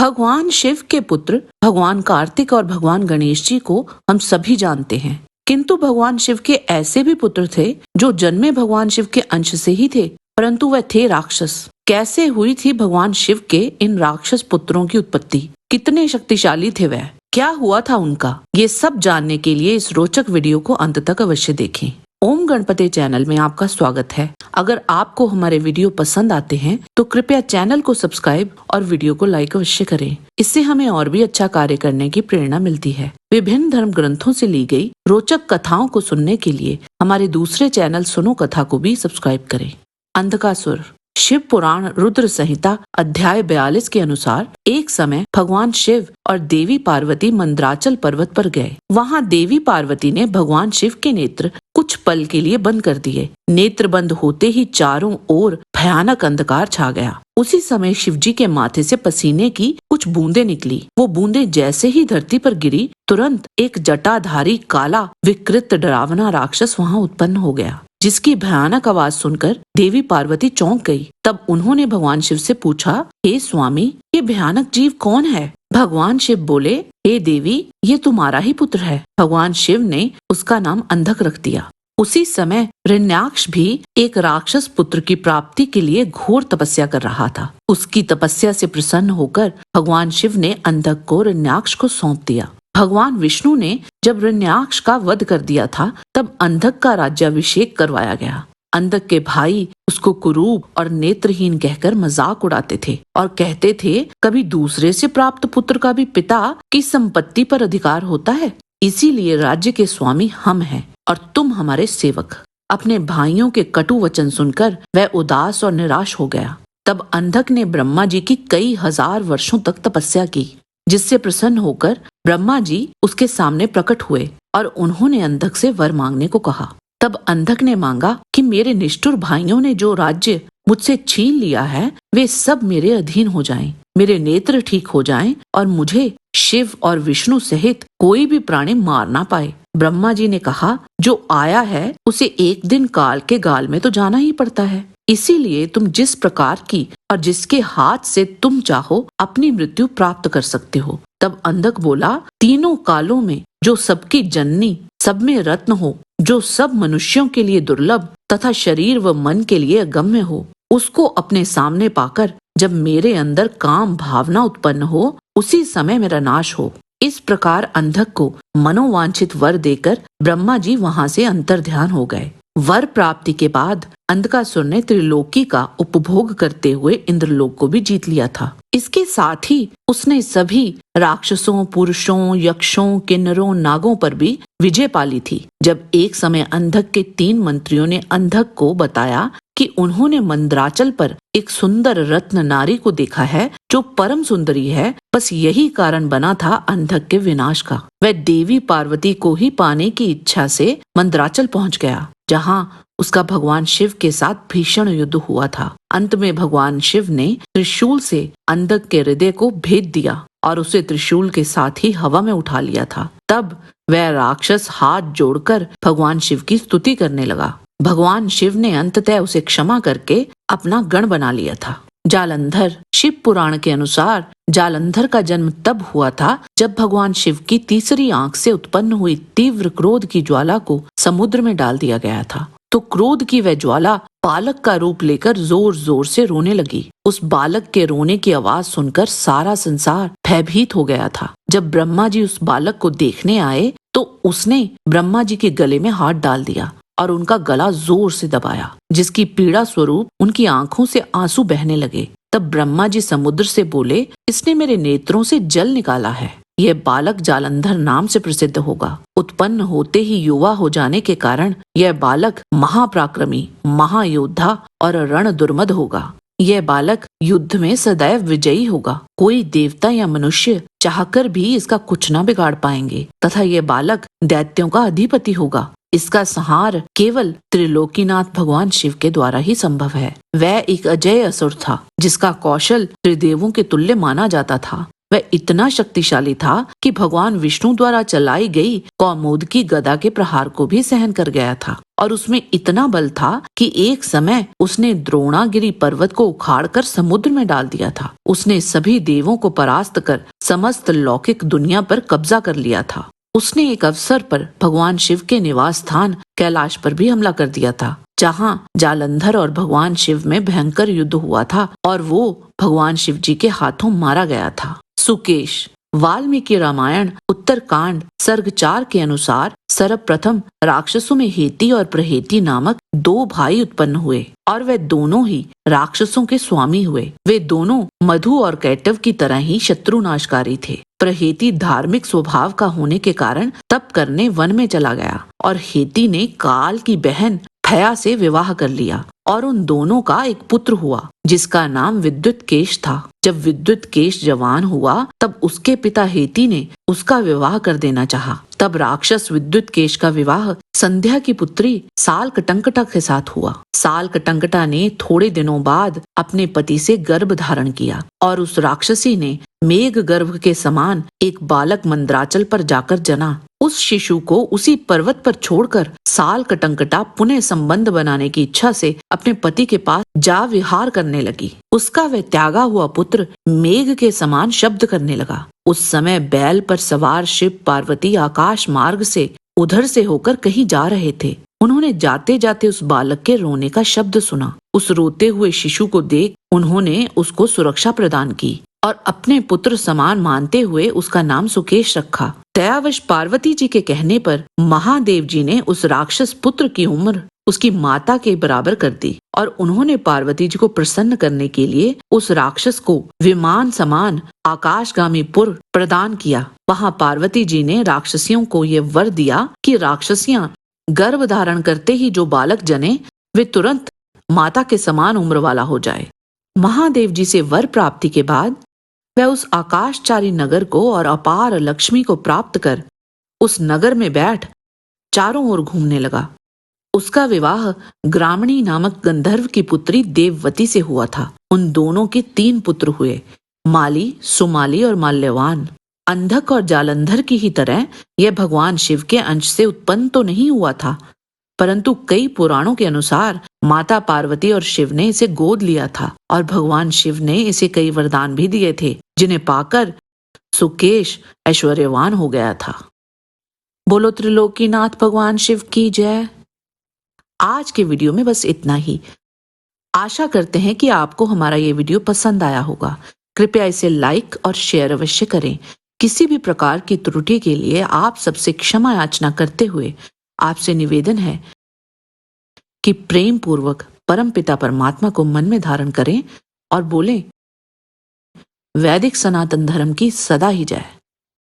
भगवान शिव के पुत्र भगवान कार्तिक और भगवान गणेश जी को हम सभी जानते हैं, किंतु भगवान शिव के ऐसे भी पुत्र थे जो जन्मे भगवान शिव के अंश से ही थे, परंतु वह थे राक्षस। कैसे हुई थी भगवान शिव के इन राक्षस पुत्रों की उत्पत्ति? कितने शक्तिशाली थे वह? क्या हुआ था उनका? ये सब जानने के लिए इस रोचक वीडियो को अंत तक अवश्य देखें। ओम गणपति चैनल में आपका स्वागत है। अगर आपको हमारे वीडियो पसंद आते हैं तो कृपया चैनल को सब्सक्राइब और वीडियो को लाइक अवश्य करें। इससे हमें और भी अच्छा कार्य करने की प्रेरणा मिलती है। विभिन्न धर्म ग्रंथों से ली गई रोचक कथाओं को सुनने के लिए हमारे दूसरे चैनल सुनो कथा को भी सब्सक्राइब करें। अंधकासुर। शिव पुराण रुद्र संहिता अध्याय 42 के अनुसार एक समय भगवान शिव और देवी पार्वती मंदराचल पर्वत पर गए। वहाँ देवी पार्वती ने भगवान शिव के नेत्र कुछ पल के लिए बंद कर दिए। नेत्र बंद होते ही चारों ओर भयानक अंधकार छा गया। उसी समय शिवजी के माथे से पसीने की कुछ बूंदें निकली। वो बूंदें जैसे ही धरती पर गिरी, तुरंत एक जटाधारी काला विकृत डरावना राक्षस वहाँ उत्पन्न हो गया, जिसकी भयानक आवाज सुनकर देवी पार्वती चौंक गई। तब उन्होंने भगवान शिव से पूछा, हे स्वामी, ये भयानक जीव कौन है? भगवान शिव बोले, हे देवी, ये तुम्हारा ही पुत्र है। भगवान शिव ने उसका नाम अंधक रख दिया। उसी समय हिरण्याक्ष भी एक राक्षस पुत्र की प्राप्ति के लिए घोर तपस्या कर रहा था। उसकी तपस्या से प्रसन्न होकर भगवान शिव ने अंधक को हिरण्याक्ष को सौंप दिया। भगवान विष्णु ने जब हिरण्याक्ष का वध कर दिया था, तब अंधक का राज्याभिषेक करवाया गया। अंधक के भाई उसको कुरूप और नेत्रहीन कहकर मजाक उड़ाते थे और कहते थे, कभी दूसरे से प्राप्त पुत्र का भी पिता की संपत्ति पर अधिकार होता है, इसीलिए राज्य के स्वामी हम हैं और तुम हमारे सेवक। अपने भाइयों के कटु वचन सुनकर वह उदास और निराश हो गया। तब अंधक ने ब्रह्मा जी की कई हजार वर्षों तक तपस्या की, जिससे प्रसन्न होकर ब्रह्मा जी उसके सामने प्रकट हुए और उन्होंने अंधक से वर मांगने को कहा। तब अंधक ने मांगा कि मेरे निष्ठुर भाइयों ने जो राज्य मुझसे छीन लिया है, वे सब मेरे अधीन हो जाएं, मेरे नेत्र ठीक हो जाएं और मुझे शिव और विष्णु सहित कोई भी प्राणी मार ना पाए। ब्रह्मा जी ने कहा, जो आया है उसे एक दिन काल के गाल में तो जाना ही पड़ता है, इसीलिए तुम जिस प्रकार की और जिसके हाथ से तुम चाहो अपनी मृत्यु प्राप्त कर सकते हो। तब अंधक बोला, तीनों कालों में जो सबकी जननी, सब में रत्न हो, जो सब मनुष्यों के लिए दुर्लभ तथा शरीर व मन के लिए अगम्य हो, उसको अपने सामने पाकर जब मेरे अंदर काम भावना उत्पन्न हो, उसी समय मेरा नाश हो। इस प्रकार अंधक को मनोवांछित वर देकर ब्रह्मा जी वहाँ से अंतर्ध्यान हो गए। वर प्राप्ति के बाद अंधकासुर ने त्रिलोकी का उपभोग करते हुए इंद्रलोक को भी जीत लिया था। इसके साथ ही उसने सभी राक्षसों, पुरुषों, यक्षों, किन्नरों, नागों पर भी विजय पाली थी। जब एक समय अंधक के 3 मंत्रियों ने अंधक को बताया कि उन्होंने मंदराचल पर एक सुंदर रत्न नारी को देखा है जो परम सुंदरी है, बस यही कारण बना था अंधक के विनाश का। वह देवी पार्वती को ही पाने की इच्छा से मंदराचल पहुंच गया, जहाँ उसका भगवान शिव के साथ भीषण युद्ध हुआ था। अंत में भगवान शिव ने त्रिशूल से अंधक के हृदय को भेद दिया और उसे त्रिशूल के साथ ही हवा में उठा लिया था। तब वह राक्षस हाथ जोड़कर भगवान शिव की स्तुति करने लगा। भगवान शिव ने अंततः उसे क्षमा करके अपना गण बना लिया था। जालंधर। शिव पुराण के अनुसार जालंधर का जन्म तब हुआ था जब भगवान शिव की तीसरी आंख से उत्पन्न हुई तीव्र क्रोध की ज्वाला को समुद्र में डाल दिया गया था। तो क्रोध की वह ज्वाला बालक का रूप लेकर जोर जोर से रोने लगी। उस बालक के रोने की आवाज सुनकर सारा संसार भयभीत हो गया था। जब ब्रह्मा जी उस बालक को देखने आए तो उसने ब्रह्मा जी के गले में हाथ डाल दिया और उनका गला जोर से दबाया, जिसकी पीड़ा स्वरूप उनकी आंखों से आंसू बहने लगे। तब ब्रह्मा जी समुद्र से बोले, इसने मेरे नेत्रों से जल निकाला है। यह बालक जालंधर नाम से प्रसिद्ध होगा। उत्पन्न होते ही युवा हो जाने के कारण यह बालक महापराक्रमी, महायोद्धा और रण दुर्मद होगा। यह बालक युद्ध में सदैव विजयी होगा। कोई देवता या मनुष्य चाहकर भी इसका कुछ न बिगाड़ पाएंगे तथा यह बालक दैत्यों का अधिपति होगा। इसका संहार केवल त्रिलोकीनाथ भगवान शिव के द्वारा ही संभव है। वह एक अजय असुर था, जिसका कौशल त्रिदेवों के तुल्य माना जाता था। वह इतना शक्तिशाली था कि भगवान विष्णु द्वारा चलाई गई कौमुद की गदा के प्रहार को भी सहन कर गया था और उसमें इतना बल था कि एक समय उसने द्रोणागिरी पर्वत को उखाड़कर समुद्र में डाल दिया था। उसने सभी देवों को परास्त कर समस्त लौकिक दुनिया पर कब्जा कर लिया था। उसने एक अवसर पर भगवान शिव के निवास स्थान कैलाश पर भी हमला कर दिया था, जहाँ जालंधर और भगवान शिव में भयंकर युद्ध हुआ था और वो भगवान शिव जी के हाथों मारा गया था। सुकेश। वाल्मीकि रामायण उत्तरकांड सर्ग 4 के अनुसार सर्वप्रथम राक्षसों में हेती और प्रहेती नामक 2 भाई उत्पन्न हुए और वे दोनों ही राक्षसों के स्वामी हुए। वे दोनों मधु और कैटव की तरह ही शत्रुनाशकारी थे। प्रहेती धार्मिक स्वभाव का होने के कारण तप करने वन में चला गया और हेती ने काल की बहन थया से विवाह कर लिया और उन दोनों का एक पुत्र हुआ जिसका नाम विद्युत केश था। जब विद्युत केश जवान हुआ तब उसके पिता हेती ने उसका विवाह कर देना चाहा। तब राक्षस विद्युत केश का विवाह संध्या की पुत्री साल कटंकटा के साथ हुआ। साल कटंकटा ने थोड़े दिनों बाद अपने पति से गर्भ धारण किया और उस राक्षसी ने मेघ गर्भ के समान एक बालक मंदराचल पर जाकर जना। उस शिशु को उसी पर्वत पर छोड़कर साल कटंकटा पुनः संबंध बनाने की इच्छा से अपने पति के पास जा विहार करने लगी। उसका वह त्यागा हुआ पुत्र मेघ के समान शब्द करने लगा। उस समय बैल पर सवार शिव पार्वती आकाश मार्ग से उधर से होकर कहीं जा रहे थे। उन्होंने जाते जाते उस बालक के रोने का शब्द सुना। उस रोते हुए शिशु को देख उन्होंने उसको सुरक्षा प्रदान की और अपने पुत्र समान मानते हुए उसका नाम सुकेश रखा। दयावश पार्वती जी के कहने पर महादेव जी ने उस राक्षस पुत्र की उम्र उसकी माता के बराबर कर दी और उन्होंने पार्वती जी को प्रसन्न करने के लिए उस राक्षस को विमान समान आकाशगामी पुर प्रदान किया। वहां पार्वती जी ने राक्षसियों को ये वर दिया कि राक्षसियां गर्भ धारण करते ही जो बालक जने वे तुरंत माता के समान उम्र वाला हो जाए। महादेव जी से वर प्राप्ति के बाद वह उस आकाशचारी नगर को और अपार लक्ष्मी को प्राप्त कर उस नगर में बैठ चारों ओर घूमने लगा। उसका विवाह ग्रामणी नामक गंधर्व की पुत्री देववती से हुआ था। उन दोनों के 3 पुत्र हुए, माली, सुमाली और माल्यवान। अंधक और जालंधर की ही तरह यह भगवान शिव के अंश से उत्पन्न तो नहीं हुआ था, परंतु कई पुराणों के अनुसार माता पार्वती और शिव ने इसे गोद लिया था और भगवान शिव ने इसे कई वरदान भी दिए थे जिन्हें पाकर सुकेश ऐश्वर्यवान हो गया था। बोलो त्रिलोकीनाथ भगवान शिव की जय। आज के वीडियो में बस इतना ही। आशा करते हैं कि आपको हमारा ये वीडियो पसंद आया होगा। कृपया इसे लाइक और शेयर अवश्य करें। किसी भी प्रकार की त्रुटि के लिए आप सबसे क्षमा याचना करते हुए आपसे निवेदन है कि प्रेम पूर्वक परम पिता परमात्मा को मन में धारण करें और बोलें, वैदिक सनातन धर्म की सदा ही जय।